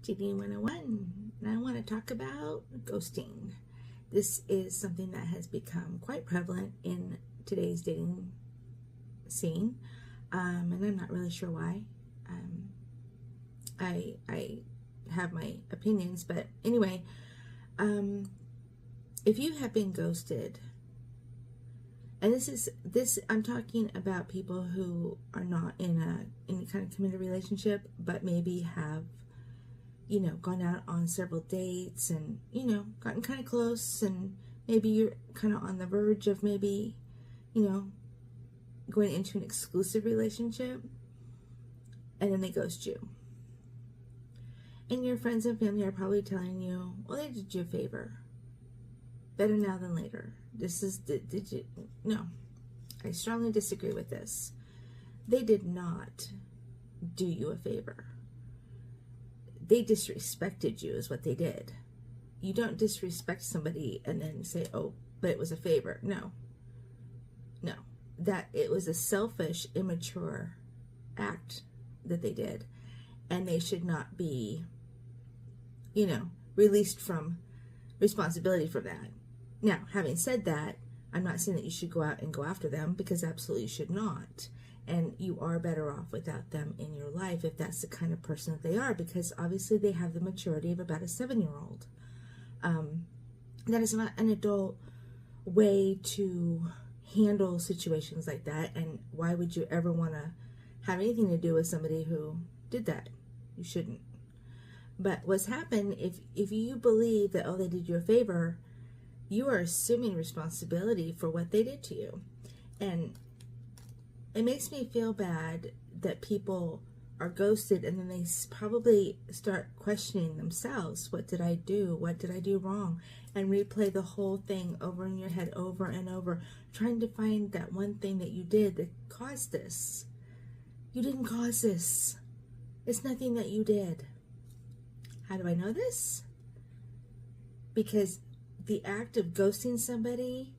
Dating 101, and I want to talk about ghosting. This is something that has become quite prevalent in today's dating scene, and I'm not really sure why. I have my opinions, but anyway, if you have been ghosted, and this I'm talking about people who are not in any kind of committed relationship, but maybe have gone out on several dates and gotten kind of close, and maybe you're kind of on the verge of maybe going into an exclusive relationship, and then they ghost you. And your friends and family are probably telling you, well, they did you a favor. Better now than later. Did you? No. I strongly disagree with this. They did not do you a favor. They disrespected you is what they did. You don't disrespect somebody and then say, oh, but it was a favor. No. That it was a selfish, immature act that they did. And they should not be released from responsibility for that. Now, having said that, I'm not saying that you should go out and go after them, because absolutely you should not. And you are better off without them in your life if that's the kind of person that they are, because obviously they have the maturity of about a 7-year-old. That is not an adult way to handle situations like that. And why would you ever want to have anything to do with somebody who did that? You shouldn't. But what's happened, if you believe that, oh, they did you a favor, you are assuming responsibility for what they did to you. And it makes me feel bad that people are ghosted and then they probably start questioning themselves. What did I do? What did I do wrong? And replay the whole thing over in your head over and over, trying to find that one thing that you did that caused this. You didn't cause this. It's nothing that you did. How do I know this? Because the act of ghosting somebody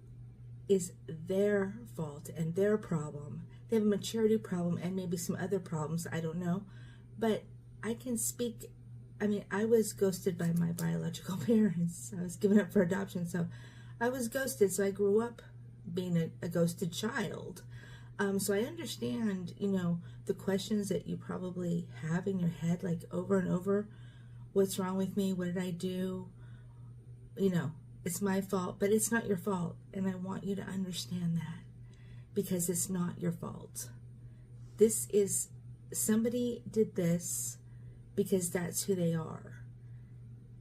is their fault and their problem. They have a maturity problem and maybe some other problems, I don't know. But I can speak, I was ghosted by my biological parents. I was given up for adoption, so I was ghosted. So I grew up being a ghosted child. So I understand, the questions that you probably have in your head, like over and over. What's wrong with me? What did I do? It's my fault, but it's not your fault. And I want you to understand that, because it's not your fault. This is, somebody did this because that's who they are.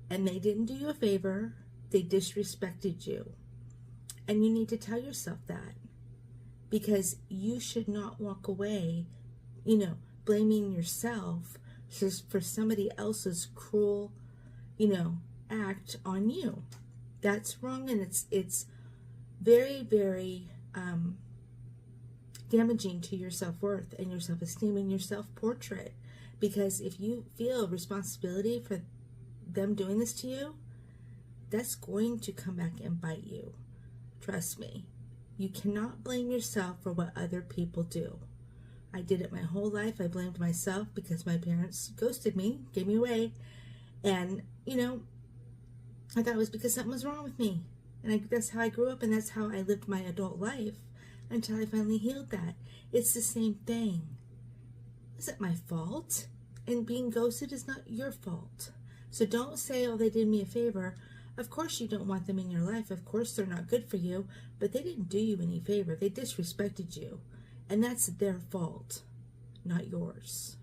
And they didn't do you a favor. They disrespected you. And you need to tell yourself that, because you should not walk away, blaming yourself for somebody else's cruel, act on you. That's wrong, and it's very, very damaging to your self-worth and your self-esteem and your self-portrait. Because if you feel responsibility for them doing this to you, that's going to come back and bite you. Trust me. You cannot blame yourself for what other people do. I did it my whole life. I blamed myself because my parents ghosted me, gave me away. And, I thought it was because something was wrong with me. And that's how I grew up, and that's how I lived my adult life until I finally healed that. It's the same thing. Is it my fault? And being ghosted is not your fault. So don't say, oh, they did me a favor. Of course you don't want them in your life. Of course they're not good for you. But they didn't do you any favor. They disrespected you. And that's their fault, not yours.